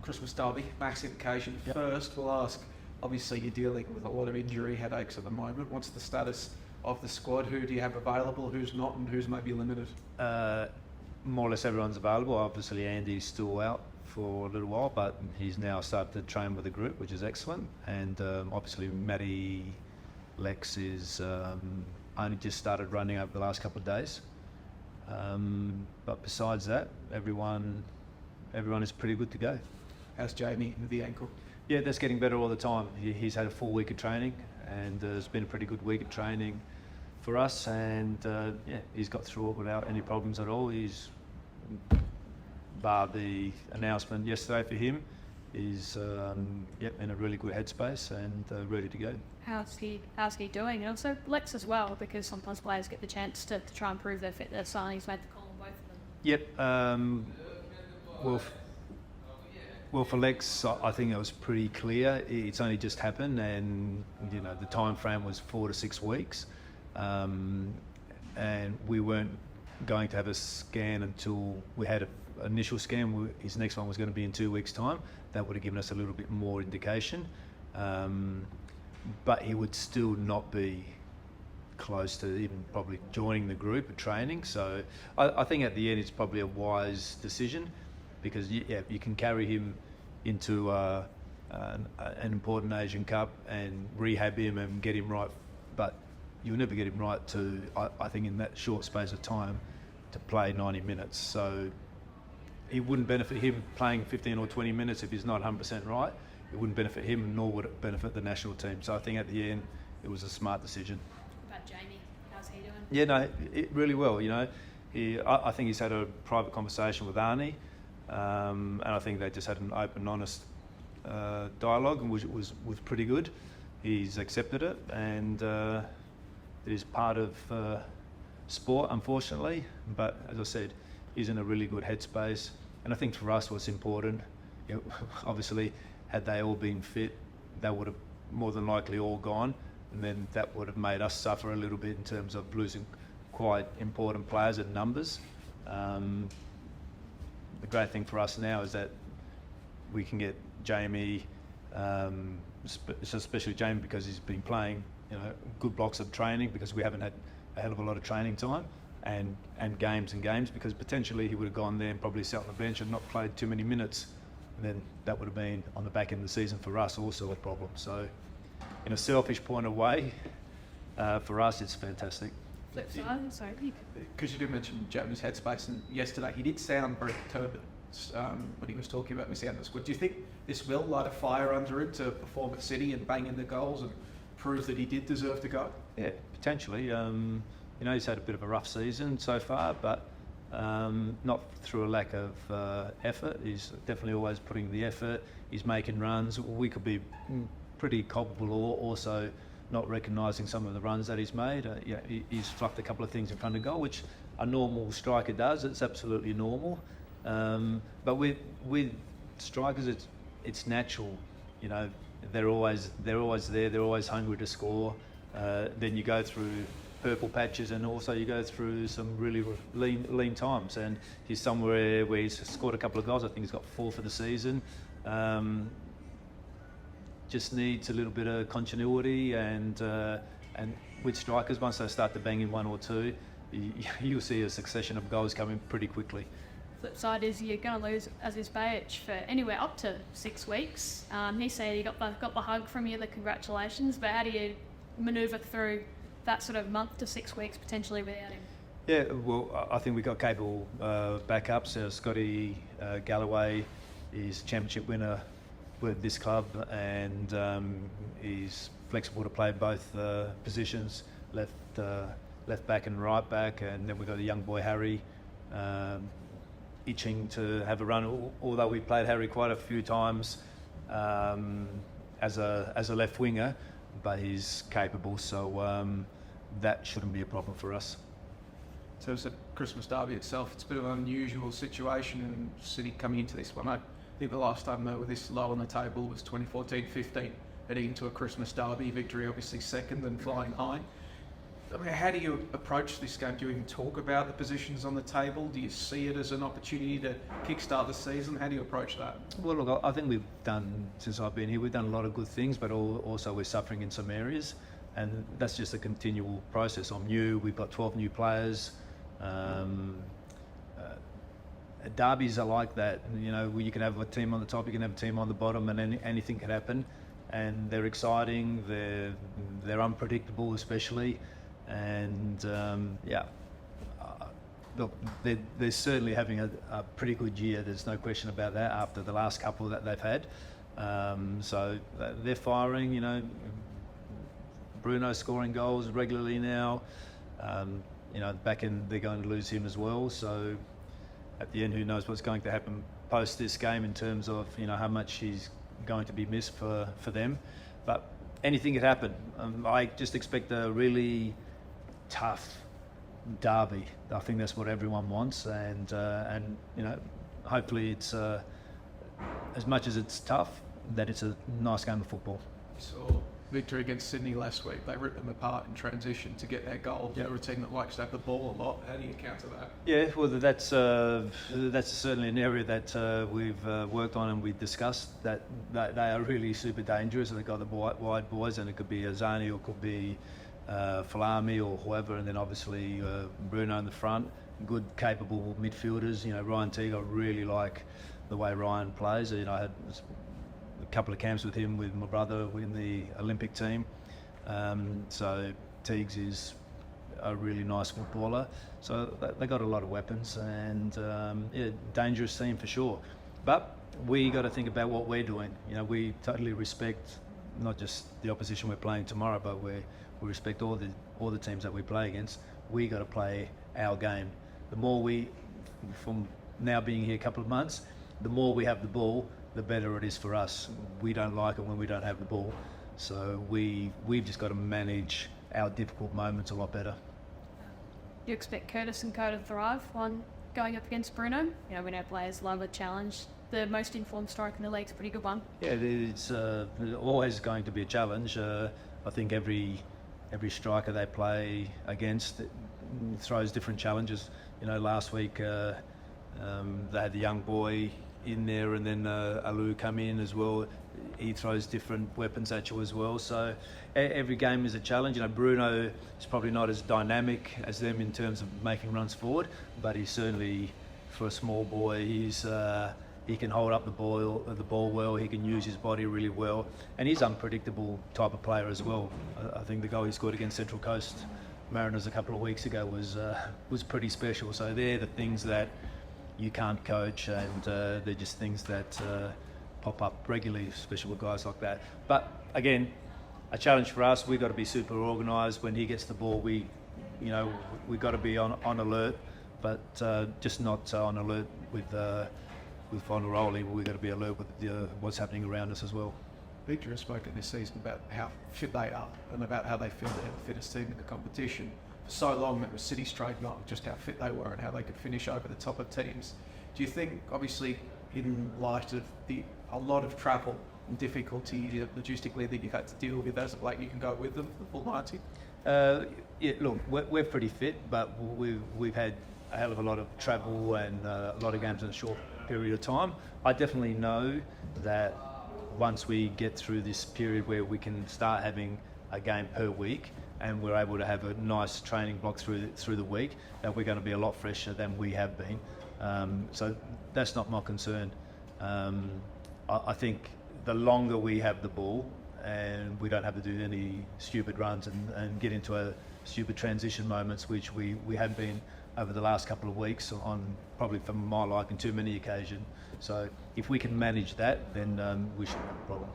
Christmas Derby, massive occasion. Yep. First, we'll ask, obviously you're dealing with a lot of injury headaches at the moment. What's the status of the squad? Who do you have available, who's not, and who's maybe limited? More or less everyone's available. Obviously Andy's still out for a little while, but he's now started to train with the group, which is excellent. And obviously Matty Lex is only just started running over the last couple of days. But besides that, everyone is pretty good to go. How's Jamie with the ankle? Yeah, that's getting better all the time. He's had a full week of training, and it's been a pretty good week of training for us. And yeah, he's got through it without any problems at all. He's, bar the announcement yesterday for him, is in a really good headspace and ready to go. How's he doing? And also Lex as well, because sometimes players get the chance to try and prove their fitness, and he's made the call on both of them. Yep. Well, for Lex, I think it was pretty clear. It's only just happened, and the time frame was 4 to 6 weeks, and we weren't going to have a scan until we had an initial scan. His next one was going to be in 2 weeks' time. That would have given us a little bit more indication, but he would still not be close to even probably joining the group or training. So I think at the end it's probably a wise decision, because you can carry him into an important Asian Cup and rehab him and get him right, but you'll never get him right to, I think, in that short space of time to play 90 minutes. So it wouldn't benefit him playing 15 or 20 minutes if he's not 100% right. It wouldn't benefit him, nor would it benefit the national team. So I think at the end it was a smart decision. What about Jamie? How's he doing? Yeah, no, really well. I think he's had a private conversation with Arnie, and I think they just had an open, honest dialogue, which was pretty good. He's accepted it, and it is part of sport, unfortunately. But as I said, he's in a really good headspace, and I think for us what's important, obviously, had they all been fit, they would have more than likely all gone, and then that would have made us suffer a little bit in terms of losing quite important players in numbers. The great thing for us now is that we can get Jamie, especially Jamie, because he's been playing good blocks of training, because we haven't had a hell of a lot of training time, and games, because potentially he would have gone there and probably sat on the bench and not played too many minutes. And then that would have been on the back end of the season for us also a problem. So in a selfish point of way, for us it's fantastic. Flip side, sorry. Because you did mention Jamie's headspace, and yesterday he did sound very perturbed when he was talking about missing out on the squad. Do you think this will light a fire under him to perform at City and bang in the goals and prove that he did deserve to go? Yeah, potentially. He's had a bit of a rough season so far, but not through a lack of effort. He's definitely always putting the effort. He's making runs. We could be pretty culpable also not recognising some of the runs that he's made. He's fluffed a couple of things in front of goal, which a normal striker does. It's absolutely normal. But with strikers, it's natural. They're always there. They're always hungry to score. Then you go through purple patches, and also you go through some really lean times. And he's somewhere where he's scored a couple of goals. I think he's got 4 for the season. Just needs a little bit of continuity, and with strikers, once they start to bang in 1 or 2, you'll see a succession of goals coming pretty quickly. Flip side is you're going to lose Aziz Bayic for anywhere up to 6 weeks. He said he got the hug from you, the congratulations, but how do you manoeuvre through that sort of month to 6 weeks potentially without him? Yeah, well, I think we've got capable backups. Scotty Galloway is championship winner with this club, and he's flexible to play both positions, left back and right back. And then we've got a young boy, Harry, itching to have a run, although we played Harry quite a few times as a left winger, but he's capable, so that shouldn't be a problem for us. So it's a Christmas Derby itself. It's a bit of an unusual situation in City coming into this one. I think the last time they were this low on the table was 2014-15, heading into a Christmas Derby victory, obviously second and flying high. I mean, how do you approach this game? Do you even talk about the positions on the table? Do you see it as an opportunity to kickstart the season? How do you approach that? Well, look, I think we've done, since I've been here, we've done a lot of good things, but also we're suffering in some areas, and that's just a continual process. I'm new, we've got 12 new players. Derbies are like that, you know, where you can have a team on the top, you can have a team on the bottom, and anything can happen. And they're exciting, they're unpredictable, especially. And look, they're certainly having a pretty good year. There's no question about that after the last couple that they've had. So they're firing, you know. Bruno scoring goals regularly now. You know, back end they're going to lose him as well. So at the end, who knows what's going to happen post this game in terms of, you know, how much he's going to be missed for them. But anything could happen. I just expect a really tough derby. I think that's what everyone wants, and you know, hopefully it's as much as it's tough, that it's a nice game of football. So victory against Sydney last week, they ripped them apart in transition to get their goal. Yep. They're a team that likes to have the ball a lot. How do you counter that? Yeah, well, that's certainly an area that we've worked on, and we've discussed that they are really super dangerous. They've got the wide boys, and it could be Azani or it could be Falami or whoever, and then obviously Bruno in the front. Good, capable midfielders. You know, Ryan Teague, I really like the way Ryan plays. You know, I had a couple of camps with him, with my brother in the Olympic team. So Teagues is a really nice footballer. So they got a lot of weapons, and yeah, dangerous team for sure. But we got to think about what we're doing. You know, we totally respect not just the opposition we're playing tomorrow, but we respect all the teams that we play against. We got to play our game. The more we, from now being here a couple of months, the more we have the ball, the better it is for us. We don't like it when we don't have the ball, so we've just got to manage our difficult moments a lot better. You expect Curtis and Co to thrive on going up against Bruno? You know, when our players love a challenge. The most informed striker in the league's a pretty good one. Yeah, it's always going to be a challenge. I think every striker they play against throws different challenges. You know, last week they had the young boy in there, and then Alu come in as well. He throws different weapons at you as well. So every game is a challenge. You know, Bruno is probably not as dynamic as them in terms of making runs forward, but he's certainly, for a small boy, he can hold up the ball well. He can use his body really well, and he's unpredictable type of player as well. I think the goal he scored against Central Coast Mariners a couple of weeks ago was pretty special. So they're the things that you can't coach, and they're just things that pop up regularly, especially with guys like that. But again, a challenge for us. We've got to be super organised. When he gets the ball, we've got to be on alert, but just not on alert with Fontaroli. We've got to be alert with what's happening around us as well. Victor has spoken this season about how fit they are and about how they feel they're the fittest team in the competition. For so long, it was City's trademark, just how fit they were and how they could finish over the top of teams. Do you think, obviously, in light of a lot of travel and difficulty logistically that you've had to deal with as of late, you can go with them the full 90? Yeah, look, we're pretty fit, but we've had a hell of a lot of travel and a lot of games in a short period of time. I definitely know that once we get through this period where we can start having a game per week, and we're able to have a nice training block through the week, that we're going to be a lot fresher than we have been. So that's not my concern. I think the longer we have the ball and we don't have to do any stupid runs and get into a stupid transition moments, which we have been over the last couple of weeks on, probably for my liking, too many occasions. So if we can manage that, then we should have a problem.